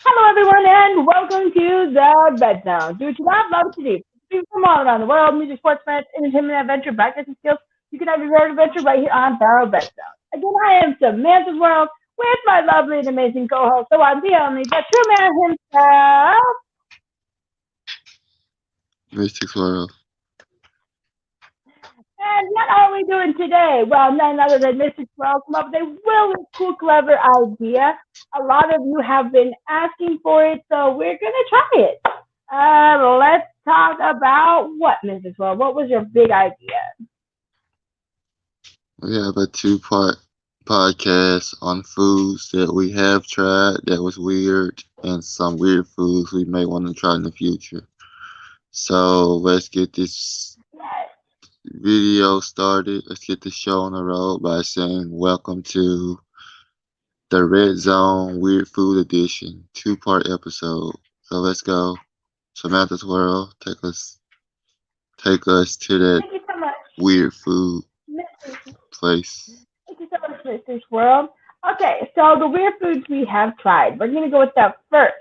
Hello, everyone, and welcome to the Bed Zone. Do what you love what you do. People from all around the world, music, sports, fans, entertainment, adventure, practice, and skills. You can have your favorite adventure right here on Barrow Bed Zone. Again, I am Samantha's World with my lovely and amazing co-host, the one, the only, the true man himself. Mystic World. And what are we doing today? Well, none other than Mr. Swell come up with a really cool, clever idea. A lot of you have been asking for it, so we're gonna try it. Let's talk about what, Mrs. Well? What was your big idea? We have a two-part podcast on foods that we have tried that was weird and some weird foods we may want to try in the future. So let's get this Yes. video started. Let's get the show on the road by saying welcome to the Red Zone Weird Food Edition two-part episode. So let's go. Samantha's World, take us to that Thank you so much, weird food Mrs. place. Thank you so much, Mr. Swirl. Okay, so the weird foods we have tried. We're gonna go with that first.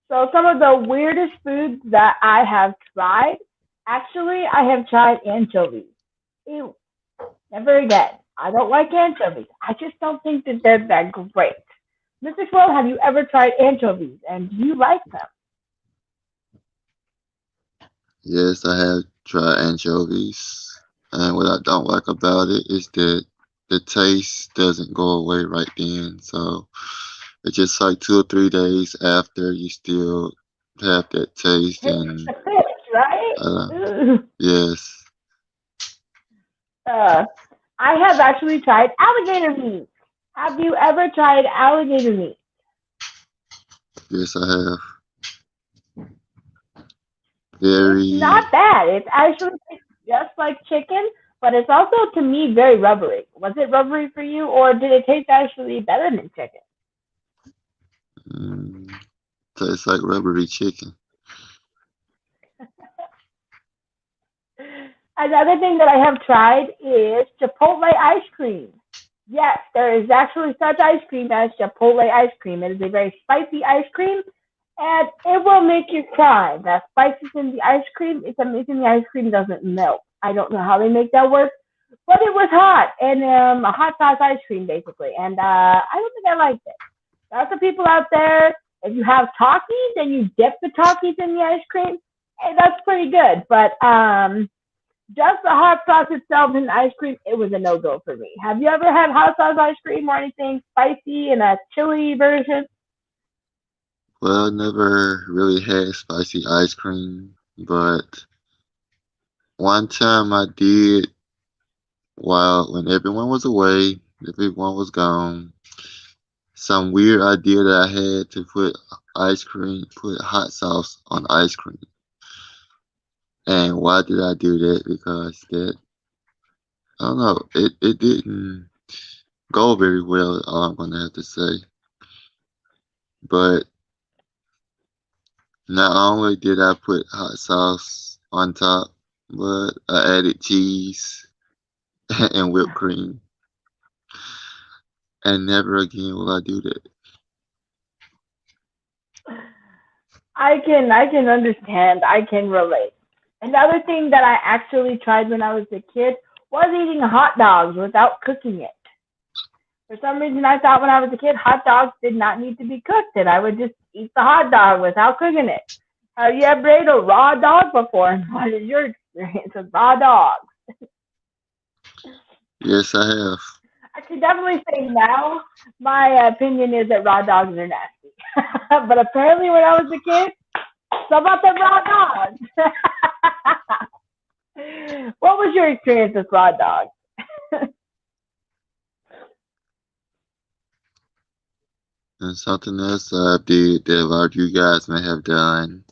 So some of the weirdest foods that I have tried. Actually, I have tried anchovies. Ew. Never again. I don't like anchovies. I just don't think that they're that great. Mr. Swirl, have you ever tried anchovies and do you like them? Yes, I have tried anchovies, and what I don't like about it is that the taste doesn't go away right then. So it's just like 2 or 3 days after you still have that taste, Taste and the fish, right? uh, Ugh. yes, Uh, I have actually tried alligator meat. Have you ever tried alligator meat? yes, I have. It's Very, not bad. It's actually just like chicken, but it's also to me very rubbery. Was it rubbery for you, or did it taste actually better than chicken? mm, tastes like rubbery chicken. Another thing that I have tried is Chipotle ice cream. Yes, there is actually such ice cream as Chipotle ice cream. It is a very spicy ice cream, and it will make you cry. The spices in the ice cream, it's amazing the ice cream doesn't melt. I don't know how they make that work, but it was hot, and a hot sauce ice cream basically, and I don't think I liked it. Lots of people out there, if you have Takis and you dip the Takis in the ice cream, hey, that's pretty good. But just the hot sauce itself in the ice cream, it was a no go for me. Have you ever had hot sauce ice cream or anything spicy in a chili version? Well, I never really had spicy ice cream, but one time I did while when everyone was away, everyone was gone. Some weird idea that I had to put hot sauce on ice cream. And why did I do that? Because I don't know, it didn't go very well, all I'm gonna have to say. But not only did I put hot sauce on top, but I added cheese and whipped cream. And never again will I do that. I can understand. I can relate. Another thing that I actually tried when I was a kid was eating hot dogs without cooking it. For some reason, I thought when I was a kid, hot dogs did not need to be cooked, and I would just eat the hot dog without cooking it. Have you ever ate a raw dog before? And what is your experience with raw dogs? Yes, I have. I can definitely say now, my opinion is that raw dogs are nasty. But apparently, when I was a kid, so about the raw dogs. What was your experience with raw dogs? And something else I did that a lot of you guys may have done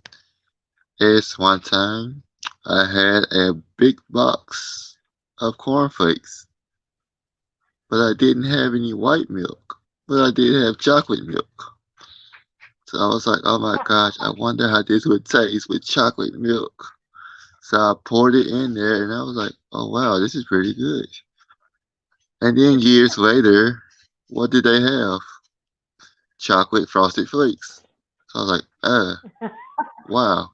is one time I had a big box of cornflakes, but I didn't have any white milk, but I did have chocolate milk. So I was like, oh my gosh, I wonder how this would taste with chocolate milk. So I poured it in there and I was like, oh wow, this is pretty good. And then years later, what did they have? Chocolate frosted flakes. So I was like, wow.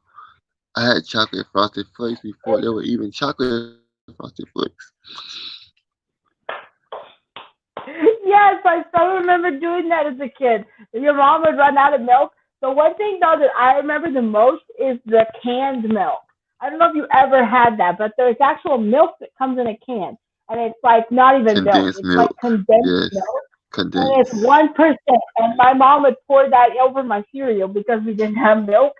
I had chocolate frosted flakes before there were even chocolate frosted flakes. Yes, I still remember doing that as a kid. Your mom would run out of milk. The one thing though that I remember the most is the canned milk. I don't know if you ever had that, but there's actual milk that comes in a can, and it's like not even milk; Condensed it's like milk. condensed Yes. milk, and it's Condensed. 1%. And my mom would pour that over my cereal because we didn't have milk.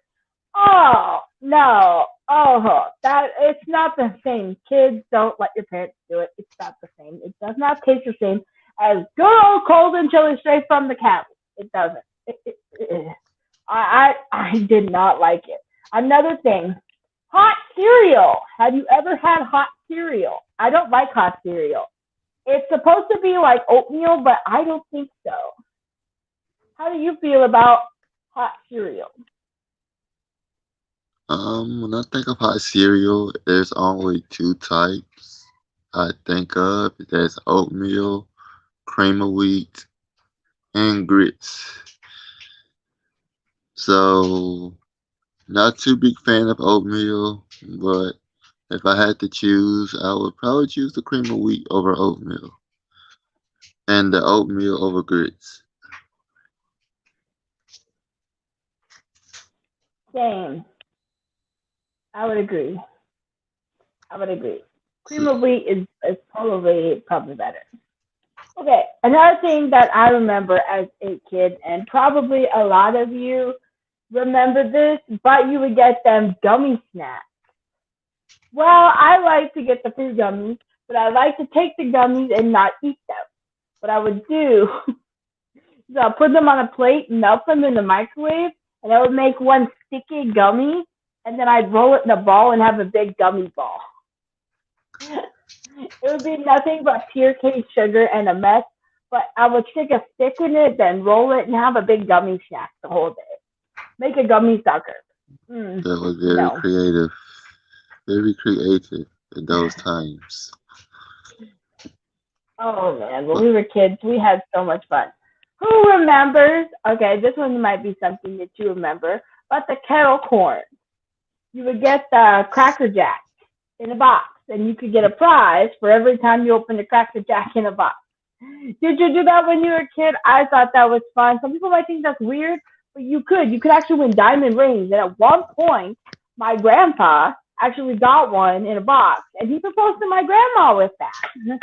Oh no! Oh, that it's not the same. Kids don't let your parents do it. It's not the same. It does not taste the same as good old cold and chili straight from the cow. It doesn't. I did not like it. Another thing, hot cereal. Have you ever had hot cereal? I don't like hot cereal. It's supposed to be like oatmeal, but I don't think so. How do you feel about hot cereal? When I think of hot cereal, there's only two types I think of. There's oatmeal, cream of wheat, and grits. So, not too big fan of oatmeal, but if I had to choose, I would probably choose the cream of wheat over oatmeal and the oatmeal over grits. Same. I would agree. I would agree. Cream of wheat is probably better. Okay, another thing that I remember as a kid, and probably a lot of you remember this, but you would get them gummy snacks. Well, I like to get the fruit gummies, but I like to take the gummies and not eat them. What I would do is I'll put them on a plate, melt them in the microwave, and I would make one sticky gummy, and then I'd roll it in a ball and have a big gummy ball. It would be nothing but pure cane sugar and a mess, but I would stick a stick in it, then roll it and have a big gummy snack the whole day. Make a gummy sucker. That was very No. creative, very creative in those times. Oh man, when But we were kids, we had so much fun. Who remembers? Okay, this one might be something that you remember, but the kettle corn. You would get the Cracker Jack in a box, and you could get a prize for every time you opened a Cracker Jack in a box. Did you do that when you were a kid? I thought that was fun. Some people might think that's weird, but you could. You could actually win diamond rings. And at one point, my grandpa actually got one in a box, and he proposed to my grandma with that.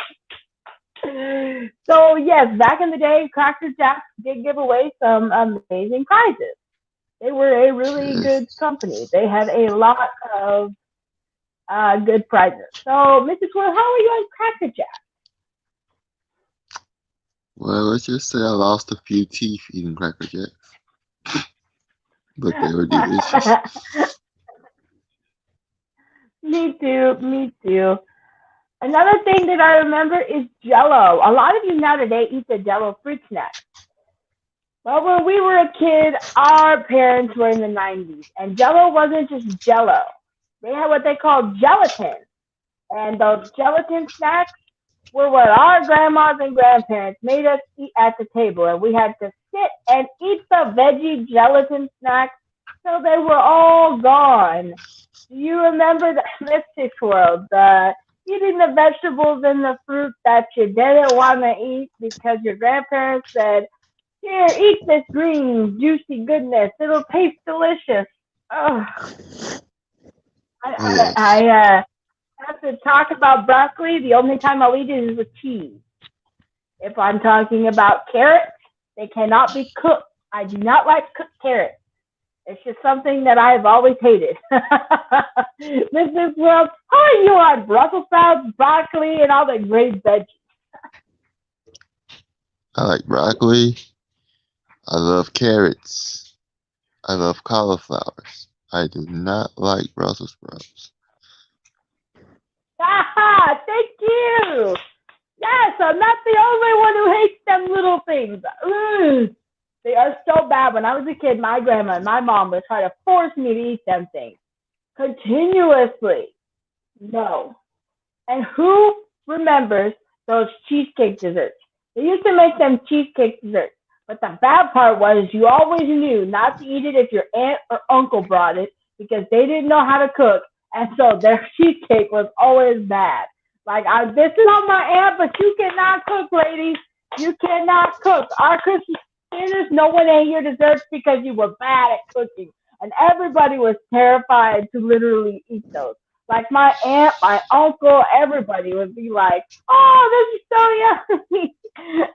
So yes, back in the day, Cracker Jacks did give away some amazing prizes. They were a really good yes. company. They had a lot of good prizes. So, Mrs. Will, how are you on Cracker Jack? Well, let's just say I lost a few teeth eating Cracker Jacks, but they were delicious. Me too. Me too. Another thing that I remember is Jello. A lot of you now today eat the Jello fruit snack. Well, when we were a kid, our parents were in the 90s, and Jello wasn't just Jello. They had what they called gelatin, and those gelatin snacks were what our grandmas and grandparents made us eat at the table, and we had to sit and eat the veggie gelatin snacks till they were all gone. Do you remember the Mystic World? The eating the vegetables and the fruit that you didn't want to eat because your grandparents said, "Here, eat this green, juicy goodness. It'll taste delicious." Oh, I, Oh I, yes. I have to talk about broccoli. The only time I'll eat it is with cheese. If I'm talking about carrots, they cannot be cooked. I do not like cooked carrots. It's just something that I've always hated. Mrs. World, how are you on Brussels sprouts, broccoli, and all the great veggies? I like broccoli. I love carrots. I love cauliflowers. I do not like Brussels sprouts. Haha, thank you. Yes, I'm not the only one who hates them little things. Ugh. They are so bad. When I was a kid, my grandma and my mom would try to force me to eat them things continuously. No. And who remembers those cheesecake desserts? They used to make them cheesecake desserts. But the bad part was you always knew not to eat it if your aunt or uncle brought it because they didn't know how to cook. And so their cheesecake was always bad. Like, this is on my aunt, but you cannot cook, ladies. You cannot cook. Our Christmas dinners, no one ate your desserts because you were bad at cooking. And everybody was terrified to literally eat those. Like my aunt, my uncle, everybody would be like, "Oh, this is so yummy,"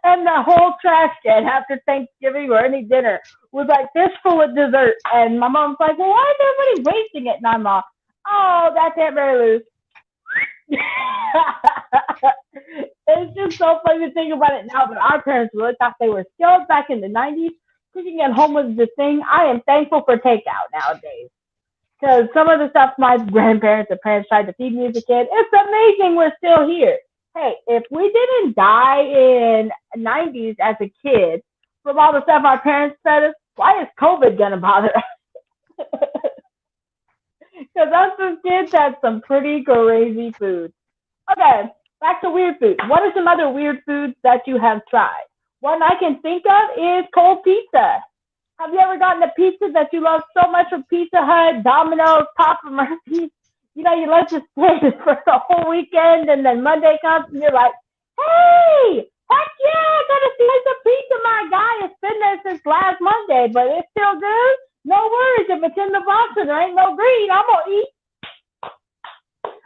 and the whole trash can after Thanksgiving or any dinner was like this full of dessert. And my mom's like, "Well, why is everybody wasting it?" And I'm all, "Oh, that's Aunt Mary Lou's." It's just so funny to think about it now, but our parents really thought they were skilled back in the 90s. Cooking at home was the thing. I am thankful for takeout nowadays. Because some of the stuff my grandparents and parents tried to feed me as a kid, it's amazing we're still here. Hey, if we didn't die in the 90s as a kid from all the stuff our parents fed us, why is COVID going to bother us? Because us as kids had some pretty crazy food. Okay, back to weird food. What are some other weird foods that you have tried? One I can think of is cold pizza. Have you ever gotten a pizza that you love so much from Pizza Hut, Domino's, Papa Murphy's? You know, you let this play for the whole weekend, and then Monday comes, and you're like, "Hey, heck yeah, I got a slice of pizza, my guy. It's been there since last Monday, but it's still good. No worries, if it's in the box and there ain't no greed, I'm gonna eat."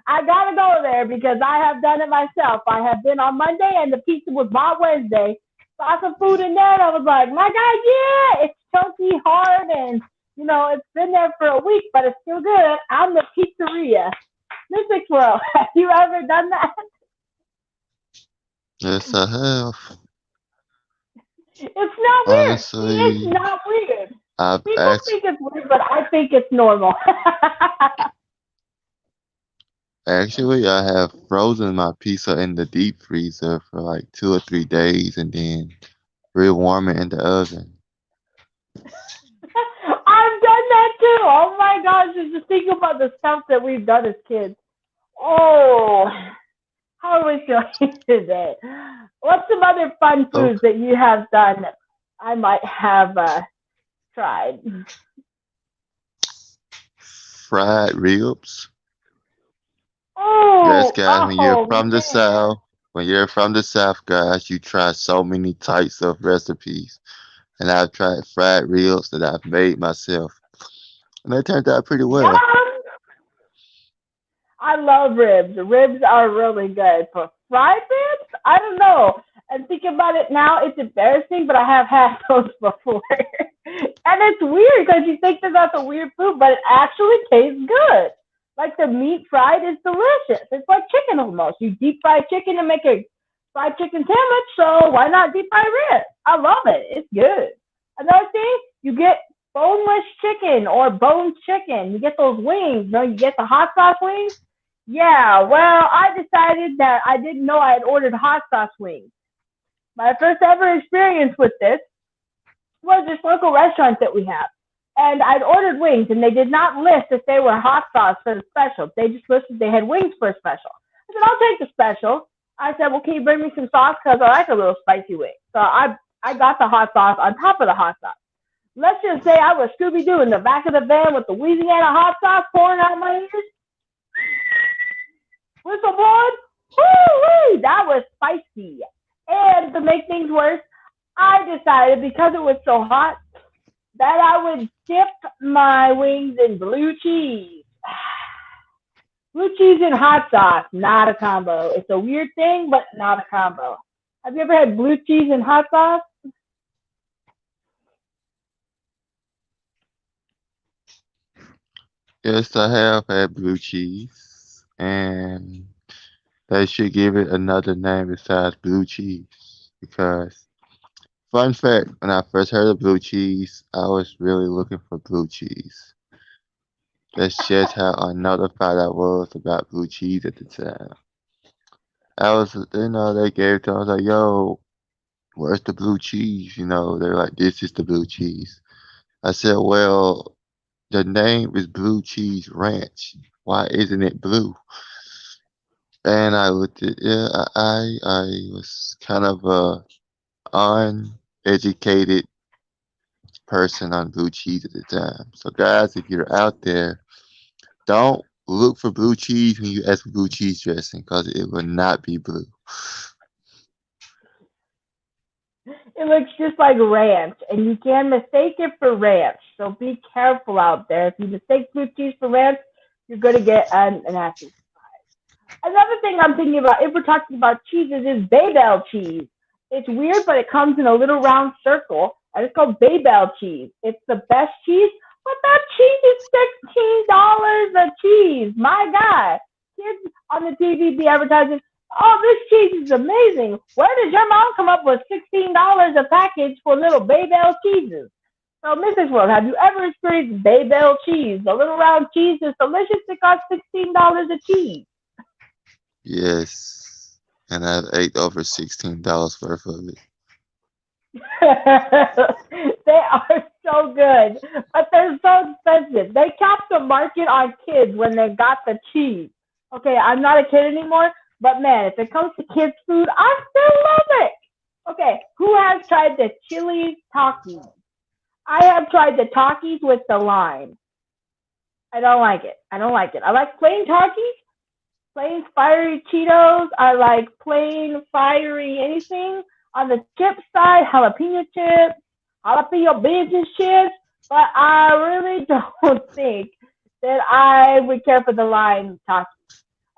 I gotta go there because I have done it myself. I have been on Monday and the pizza was bought Wednesday. Saw some food in there and I was like, my God, yeah, it's chunky, hard, and it's been there for a week, but it's still good. I'm the pizzeria. Mystics World, have you ever done that? Yes, I have. It's not weird. It's Honestly, not weird. I've People act think it's weird, but I think it's normal. actually I have frozen my pizza in the deep freezer for like 2 or 3 days and then rewarm it in the oven. I've done that too. Oh my gosh, just think about the stuff that we've done as kids. Oh, how are we feeling today? What's some other fun foods Okay, that you have done that I might have tried? fried ribs. Yes, Oh, guys, oh man. when you're from the South, guys, you try so many types of recipes. And I've tried fried ribs that I've made myself. And they turned out pretty well. Yum! I love ribs. Ribs are really good. For fried ribs, I don't know. And thinking about it now, it's embarrassing, but I have had those before. And it's weird because you think that that's a weird food, but it actually tastes good. Like the meat fried is delicious. It's like chicken almost. You deep fry chicken and make a fried chicken sandwich, so why not deep fry ribs? I love it. It's good. Another thing, you get boneless chicken or boned chicken. You get those wings. No, you get the hot sauce wings. Yeah, well, I decided that I didn't know I had ordered hot sauce wings. My first ever experience with this was this local restaurant that we have. And I'd ordered wings, and they did not list if they were hot sauce for the special. They just listed they had wings for a special. I said, I'll take the special. I said, well, can you bring me some sauce? Because I like a little spicy wing. So I got the hot sauce on top of the hot sauce. Let's just say I was Scooby Doo in the back of the van with the Louisiana hot sauce pouring out my ears with some blood. Woo-wee, that was spicy. And to make things worse, I decided because it was so hot that I would dip my wings in blue cheese. Blue cheese and hot sauce, not a combo. It's a weird thing, but not a combo. Have you ever had blue cheese and hot sauce? Yes, I have had blue cheese. And they should give it another name besides blue cheese. Because, fun fact, when I first heard of blue cheese, I was really looking for blue cheese. That's just how unnotified I was about blue cheese at the time. They gave it to me. I was like, yo, where's the blue cheese? They're like, this is the blue cheese. I said, well, the name is Blue Cheese Ranch. Why isn't it blue? And I looked at yeah, I was kind of uneducated educated person on blue cheese at the time. So, guys, if you're out there, don't look for blue cheese when you ask for blue cheese dressing because it will not be blue. It looks just like ranch, and you can mistake it for ranch. So be careful out there. If you mistake blue cheese for ranch, you're going to get an nasty. Another thing I'm thinking about, if we're talking about cheeses, is Babel cheese. It's weird, but it comes in a little round circle, and it's called Babel cheese. It's the best cheese, but that cheese is $16 a cheese. My God. Kids on the TV be advertising, oh, this cheese is amazing. Where did your mom come up with $16 a package for little Babel cheeses? So, Mrs. World, have you ever experienced Babel cheese? The little round cheese is delicious. It costs $16 a cheese. Yes. And I've ate over $16 worth of it. They are so good, but they're so expensive. They capped the market on kids when they got the cheese. Okay, I'm not a kid anymore, but man, if it comes to kids' food, I still love it. Okay, who has tried the chili Takis? I have tried the Takis with the lime. I don't like it. I don't like it. I like plain Takis, plain fiery Cheetos. I like plain fiery anything. On the chip side, jalapeno chips, jalapeno business chips, but I really don't think that I would care for the lime Takis.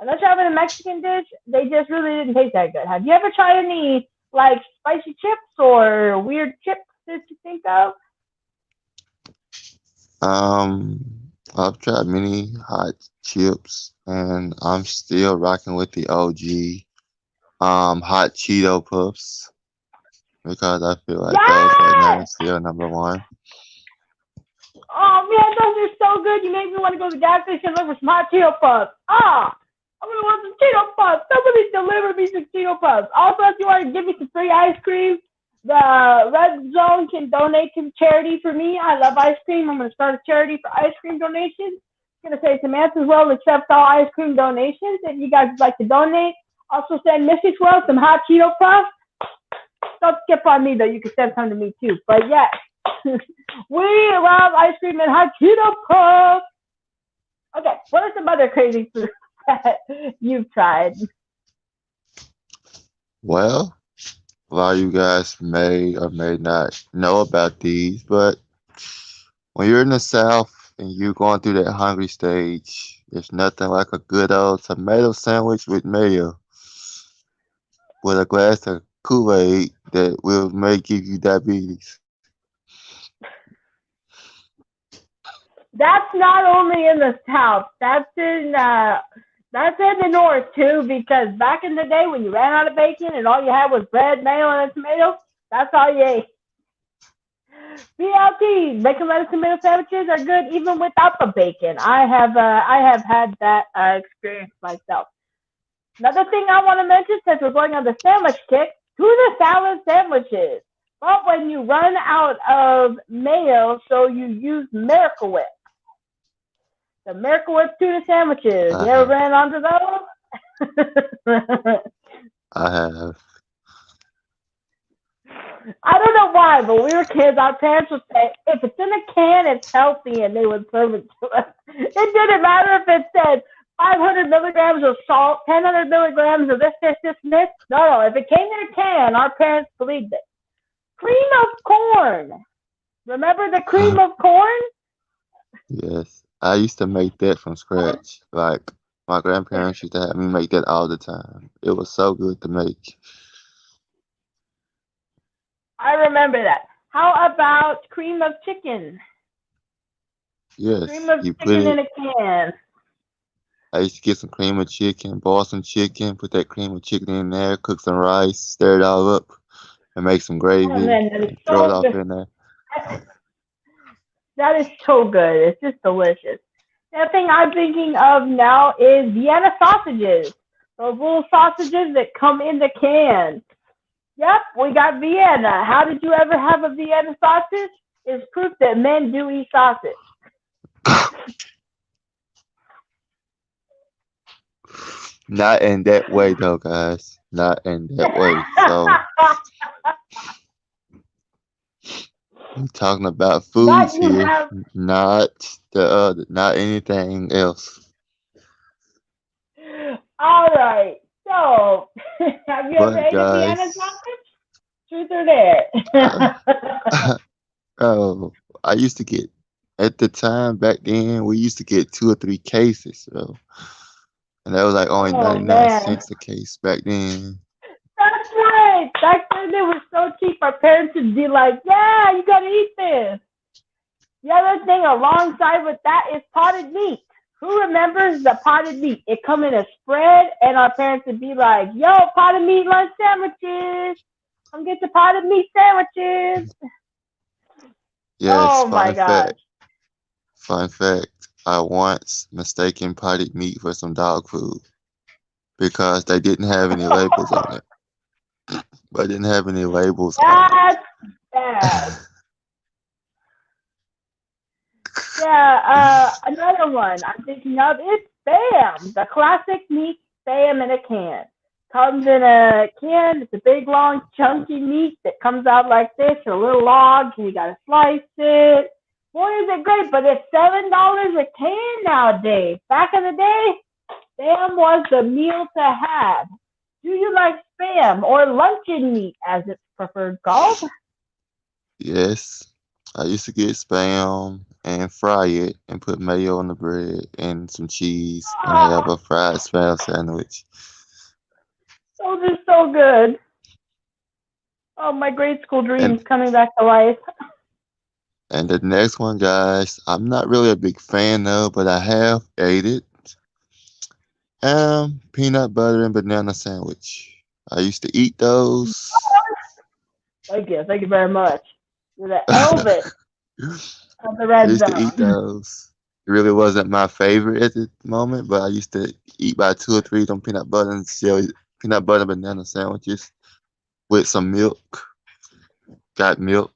Unless you're having a Mexican dish, they just really didn't taste that good. Have you ever tried any like spicy chips or weird chips that you think of? Um, I've tried many hot chips, and I'm still rocking with the OG hot Cheeto puffs because I feel like those right now are Yes! still number one. Oh man, those are so good. You make me want to go to the gas station and look for some hot Cheeto puffs. Ah, I'm gonna want some Cheeto puffs. Somebody deliver me some Cheeto puffs. Also, if you want to give me some free ice cream, the Red Zone can donate to charity for me. I love ice cream. I'm gonna start a charity for ice cream donations. I'm gonna say Samantha's World accepts all ice cream donations. If you guys would like to donate, also send Mystic's World some hot Cheeto puffs. Don't skip on me though. You can send some to me too. But yes, we love ice cream and hot Cheeto puffs. Okay, what are some other crazy foods that you've tried? Well, a lot of you guys may or may not know about these, but when you're in the South and you're going through that hungry stage, there's nothing like a good old tomato sandwich with mayo with a glass of Kool-Aid that will may give you diabetes. That's not only in the South. That's in the North too. Because back in the day, when you ran out of bacon and all you had was bread, mayo, and a tomato, that's all you ate. BLT, bacon, lettuce, tomato sandwiches are good even without the bacon. I have had that experience myself. Another thing I want to mention, since we're going on the sandwich kick, tuna salad sandwiches. But when you run out of mayo, so you use Miracle Whip. The Miracle Whip tuna sandwiches. I You ever have, ran onto those? I have. I don't know why, but we were kids. Our parents would say, if it's in a can, it's healthy, and they would serve it to us. It didn't matter if it said 500 milligrams of salt, 1,000 milligrams of this, and this. No, no. If it came in a can, our parents believed it. Cream of corn. Remember the cream of corn? Yes, I used to make that from scratch. Like my grandparents used to have me make that all the time. It was so good to make. I remember that. How about cream of chicken? Cream Yes, of you put chicken in it. a can. I used to get some cream of chicken, boil some chicken, put that cream of chicken in there, cook some rice, stir it all up, and make some Oh gravy, man, that is and throw it so off good. in there. That is so good. It's just delicious. The thing I'm thinking of now is Vienna sausages. Those little sausages that come in the can. Yep, we got Vienna. How did you ever have a Vienna sausage? It's proof that men do eat sausage. Not in that way though, guys. Not in that way. So I'm talking about But foods you here, have, not the other, not anything else. all right. So, have you ever But ate a Vienna guys, sausage? Truth or dare? uh, oh, I used to get at the time back then we used to get 2 or 3 cases, and that was like only Oh 99 man, cents a case back then. that's right. Back then they were so cheap. Our parents would be like, "Yeah, you gotta eat this." The other thing alongside with that is potted meat. Who remembers the potted meat? It come in a spread, and our parents would be like, "Yo, potted meat lunch sandwiches. Come get the potted meat sandwiches." Yes, Oh my gosh. fun fact. I once mistaken potted meat for some dog food because they didn't have any labels on it. But didn't have any labels on it. That's bad. Yeah, another one I'm thinking of is Spam, the classic meat Spam in a can. Comes in a can, it's a big, long, chunky meat that comes out like this, a little log, and you gotta slice it. Boy, is it great, but it's $7 a can nowadays. Back in the day, Spam was the meal to have. Do you like Spam or luncheon meat, as it's preferred called? Yes. I used to get Spam and fry it and put mayo on the bread and some cheese and have Oh, a fried Spam sandwich. those are so good. Oh, my grade school And dreams coming back to life. and the next one, guys, I'm not really a big fan of, but I have ate it. Peanut butter and banana sandwich. I used to eat those. Thank you. Thank you very much. You're the Elvis I of the red used to eat zone. those. It really wasn't my favorite at the moment, but I used to eat by 2 or 3 of them peanut butter banana sandwiches with some milk. Got milk.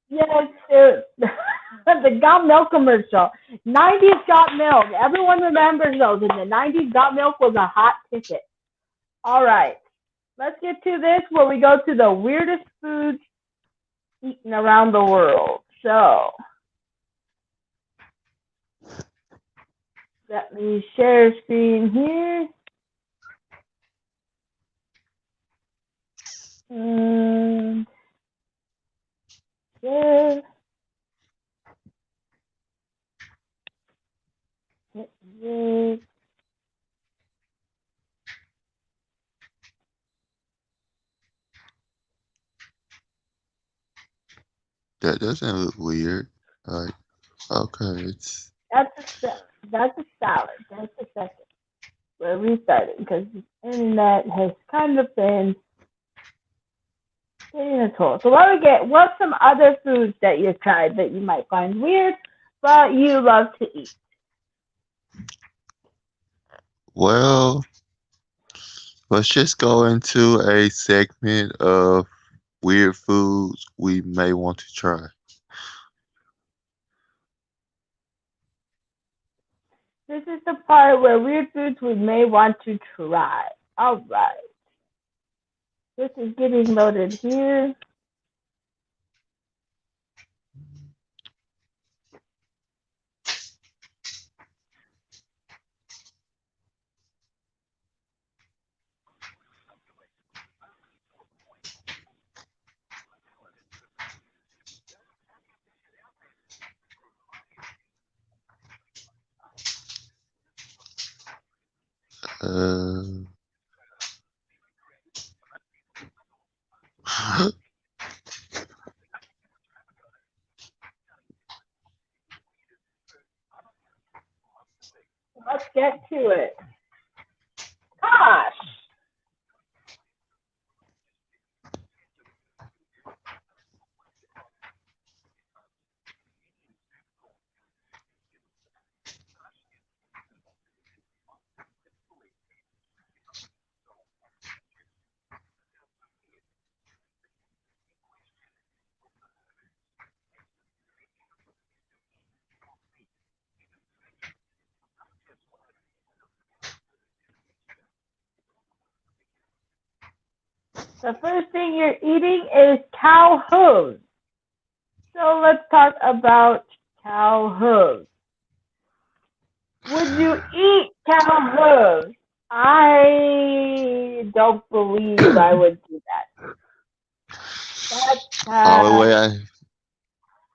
Yes, the Got Milk commercial. 90s Got Milk. Everyone remembers those. In the 90s, Got Milk was a hot ticket. All right. Let's get to this where we go to the weirdest foods eaten around the world. So, let me share screen here. And share. Hit this. That doesn't look weird. Like, okay, it's That's a salad. That's a second. We're restarting because the internet has kind of been getting a toll. So what's some other foods that you've tried that you might find weird, but you love to eat? well. Let's just go into a segment of weird foods we may want to try. This is the part where weird foods we may want to try. All right. This is getting loaded here. Uh, Let's get to it. Gosh. The first thing you're eating is cow hooves. So let's talk about cow hooves. Would you eat cow hooves? I don't believe I would do that. That's Only way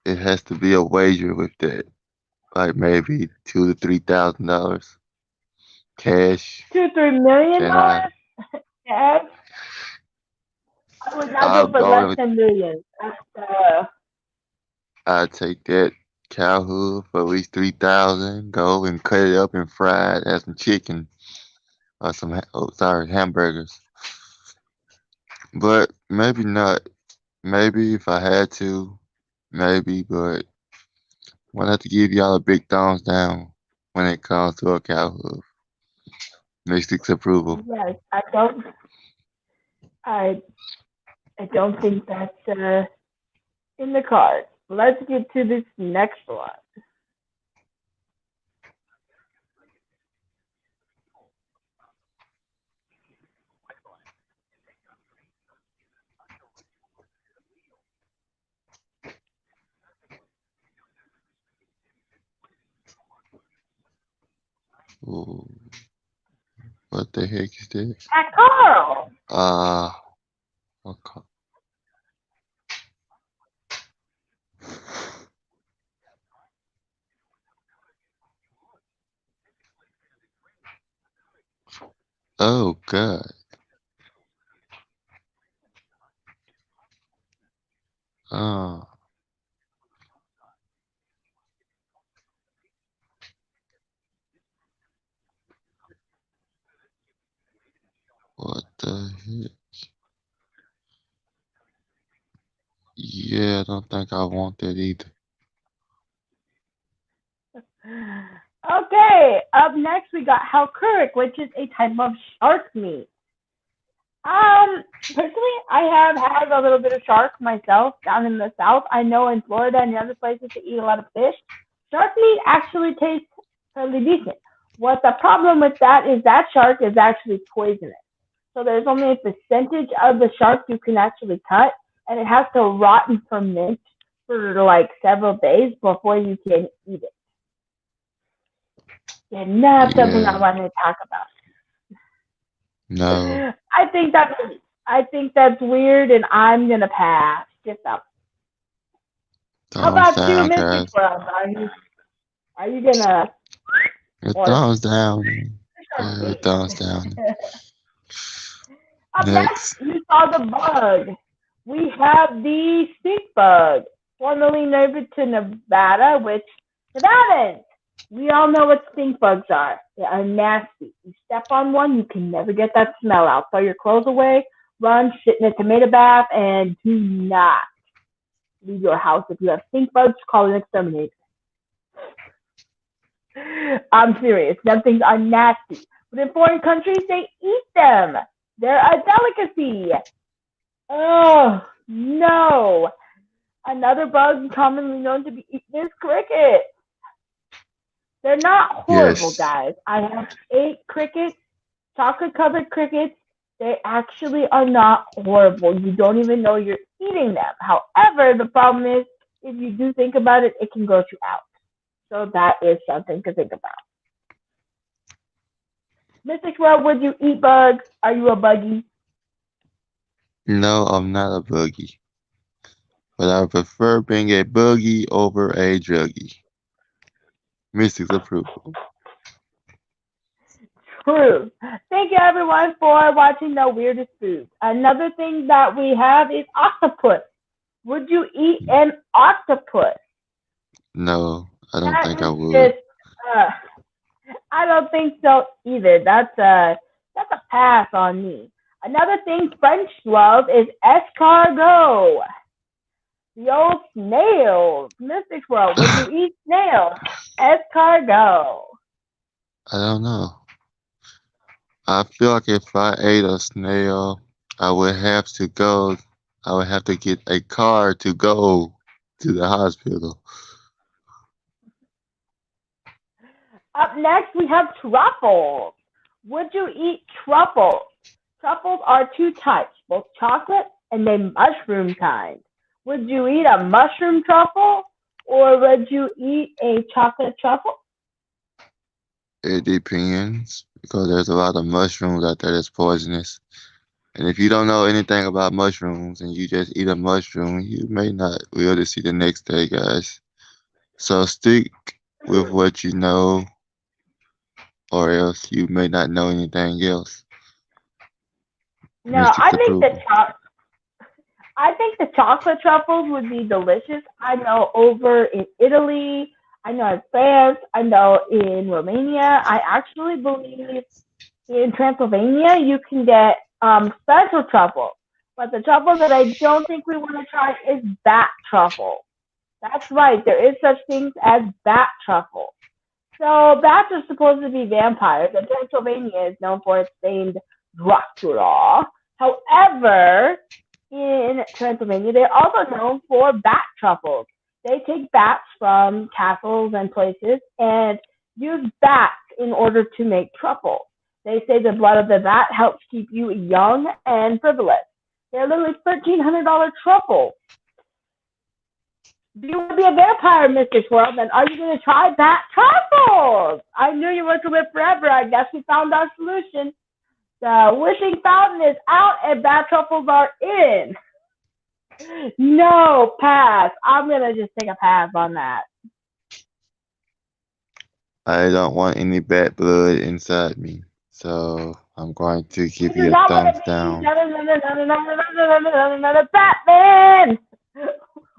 it has to be a wager with that, like maybe $2,000 to $3,000 cash. 2, $3 million Can I? dollars. Yes, I would not go I'll for go less and than millions. I take that cow hoof for at least 3,000. Go and cut it up and fry it. Add some chicken or hamburgers. But maybe not. Maybe if I had to, maybe. But I'm gonna have to give y'all a big thumbs down when it comes to a cow hoof. Mystics approval. Yes, I, I don't think that's in the cards. Let's get to this next one. Ooh, what the heck is that? At Carl. Uh, okay. Oh God. Oh, what the heck? Yeah, I don't think I want that either. Okay, up next we got halkuric, which is a type of shark meat. Personally, I have had a little bit of shark myself down in the south. I know in Florida and other places they eat a lot of fish. Shark meat actually tastes fairly decent. What the problem with that is that shark is actually poisonous. So there's only a percentage of the shark you can actually cut, and it has to rot and ferment for like several days before you can eat it. Yeah, not something I Yeah, want to talk about. no, I think that's I think that's weird, and I'm gonna pass. Just up. How thumbs about you, down, Mystic guys. World? Are you gonna Yeah, or thumbs down. Yeah, thumbs down. up next? Next. You saw the bug. We have the stink bug, formerly named to Nevada, which Nevadans. We all know what stink bugs are. They are nasty. You step on one, you can never get that smell out. Throw your clothes away, run, sit in a tomato bath, and do not leave your house. If you have stink bugs, call an exterminator. I'm serious. Them things are nasty. But in foreign countries, they eat them. They're a delicacy. Oh, no. Another bug commonly known to be eaten is cricket. They're not horrible, Yes. guys. I have 8 crickets, chocolate covered crickets. They actually are not horrible. You don't even know you're eating them. However, the problem is if you do think about it, it can gross you out. So that is something to think about. Mystic World, would you eat bugs? Are you a buggy? No, I'm not a boogie. But I prefer being a boogie over a druggie. Mystics approval. True. Thank you everyone for watching the weirdest foods. Another thing that we have is octopus. Would you eat an octopus? No, I don't That think I is would. just uh, I don't think so either. That's a pass on me. Another thing French love is escargot. The old snails. Mystic World, would you eat snails? Escargot. I don't know. I feel like if I ate a snail, I would have to go. I would have to get a car to go to the hospital. Up next, we have truffles. Would you eat truffles? Truffles are two types, both chocolate and a mushroom kind. Would you eat a mushroom truffle or would you eat a chocolate truffle? It depends because there's a lot of mushrooms out there that's poisonous. And if you don't know anything about mushrooms and you just eat a mushroom, you may not be able to see the next day, guys. So stick with what you know, or else you may not know anything else. No, Mystic's approval. I think the chocolate truffles would be delicious. I know over in Italy, I know in France, I know in Romania. I actually believe in Transylvania you can get special truffle. But the truffle that I don't think we want to try is bat truffle. That's right, there is such things as bat truffle. So bats are supposed to be vampires, and Pennsylvania is known for its famed Dracula. However, in Pennsylvania, they're also known for bat truffles. They take bats from castles and places and use bats in order to make truffle. They say the blood of the bat helps keep you young and frivolous. They're literally $1,300 truffles. Do you want to be a vampire, Mr. Swirl? Then are you going to try bat truffles? I knew you wanted to live forever. I guess we found our solution. The wishing fountain is out and bat truffles are in. No, pass. I'm going to just take a pass on that. I don't want any bad blood inside me. So I'm going to You give do you a not want thumbs to be down. another Batman.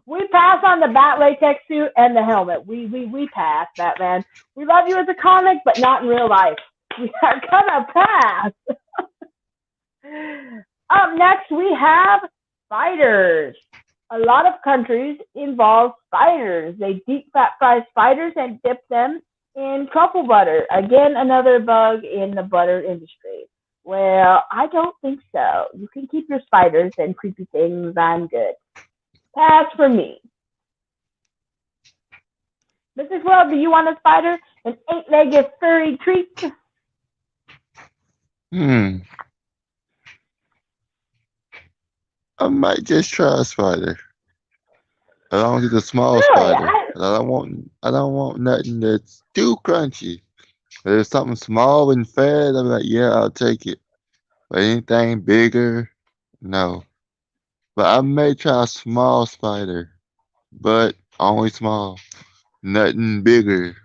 We pass on the bat latex suit and the helmet. We pass, Batman. We love you as a comic, but not in real life. We are gonna pass. Up next, we have spiders. A lot of countries involve spiders. They deep fat fry spiders and dip them in truffle butter. Again, another bug in the butter industry. Well, I don't think so. You can keep your spiders and creepy things. I'm good. Pass for me. Mrs. World, do you want a spider? An eight-legged furry treat? Hmm. I might just try a spider. I don't want a small Really? spider. I don't want nothing that's too crunchy. If there's something small and fat, I'm like, yeah, I'll take it. But anything bigger, no. But I may try a small spider, but only small. Nothing bigger.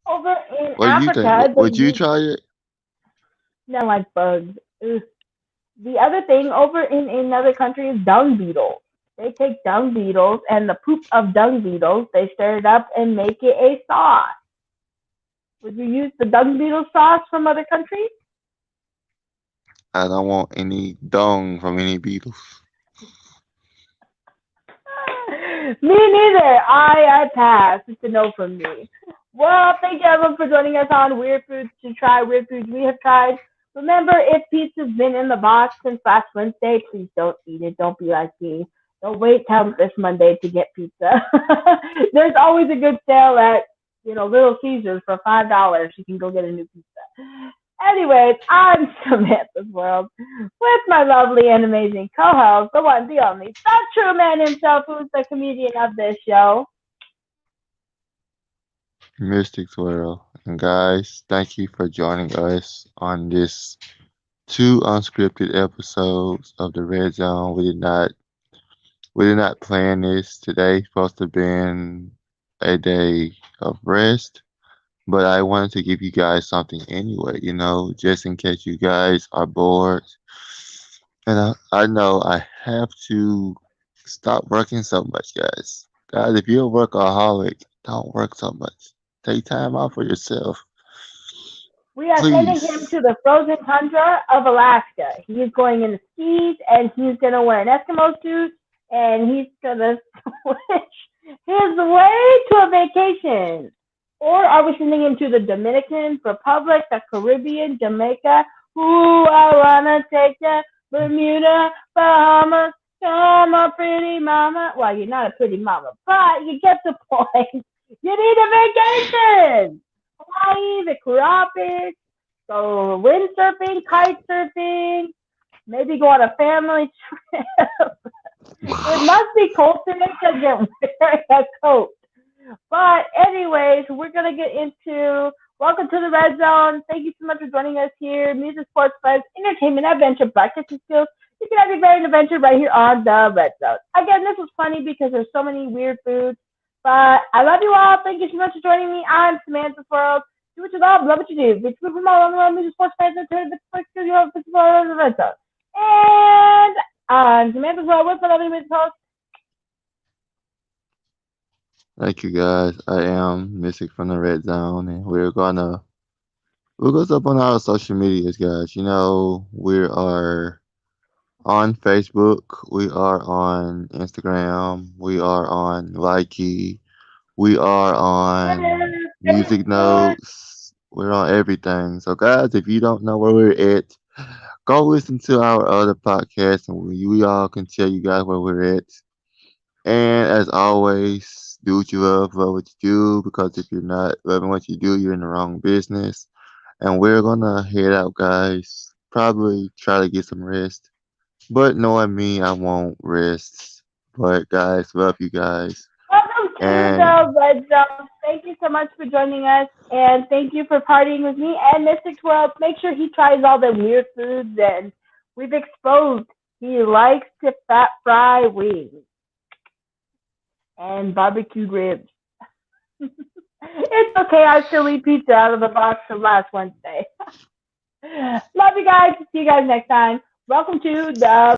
Over in What do you think? Africa, they Would you use try it? no like bugs. Ugh. The other thing over in another country is dung beetles. They take dung beetles and the poop of dung beetles, they stir it up and make it a sauce. Would you use the dung beetle sauce from other countries? I don't want any dung from any beetles. Me neither. I pass. It's a no from me. Well, thank you everyone for joining us on Weird Foods to try weird foods we have tried. Remember, if pizza's been in the box since last Wednesday, please don't eat it. Don't be like me. Don't wait till this Monday to get pizza. There's always a good sale at Little Caesars for $5. You can go get a new pizza. Anyways, I'm Samantha's World with my lovely and amazing co-host, the one, the only, the true man himself, who's the comedian of this show. Mystics World. And guys, thank you for joining us on this two unscripted episodes of the Red Zone. We did not plan this today. Supposed to have been a day of rest, but I wanted to give you guys something anyway. Just in case you guys are bored. And I know I have to stop working so much, guys. Guys, if you're a workaholic, don't work so much. Take time out for yourself, We are sending him please. to the frozen tundra of Alaska. He is going in the skis, and he's going to wear an Eskimo suit, and he's going to switch his way to a vacation. Or are we sending him to the Dominican Republic, the Caribbean, Jamaica? Ooh, I wanna take ya, Bermuda, Bahamas, come pretty mama. Well, you're not a pretty mama, but you get the point. You need a vacation. Hawaii, the Caribbean, so windsurfing, kite surfing, maybe go on a family trip. It must be cold today because you're wearing a coat. But anyways, we're gonna get into welcome to the Red Zone. Thank you so much for joining us here. Music, sports, buzz, entertainment, adventure, practice and skills. You can have your very adventure right here on the Red Zone. Again, this was funny because there's so many weird foods. But I love you all. Thank you so much for joining me. I'm Samantha World. Do what you love what you do. It's good from all on the world, music, sports, fans, entertainment, sports, skills, you love, football, on the Red Zone. And I'm Samantha World with my lovely music host. Thank you guys. I am Mystic from the Red Zone, and we're gonna look us up on our social medias, guys. You know, we are on Facebook, we are on Instagram, we are on Likey, we are Yes, on Music Facebook. Notes, we're on everything. So, guys, if you don't know where we're at, go listen to our other podcasts, and we all can tell you guys where we're at. And as always, do what you love what you do, because if you're not loving what you do, you're in the wrong business. And we're gonna head out, guys. Probably try to get some rest. But knowing me, I won't rest. But guys, love you guys. Welcome to And the Red Zone. Thank you so much for joining us, and thank you for partying with me and Mystic 12. Make sure he tries all the weird foods, and we've exposed he likes to fat fry wings and barbecued ribs. It's okay, I still eat pizza out of the box from last Wednesday. Love you guys. See you guys next time. Welcome to the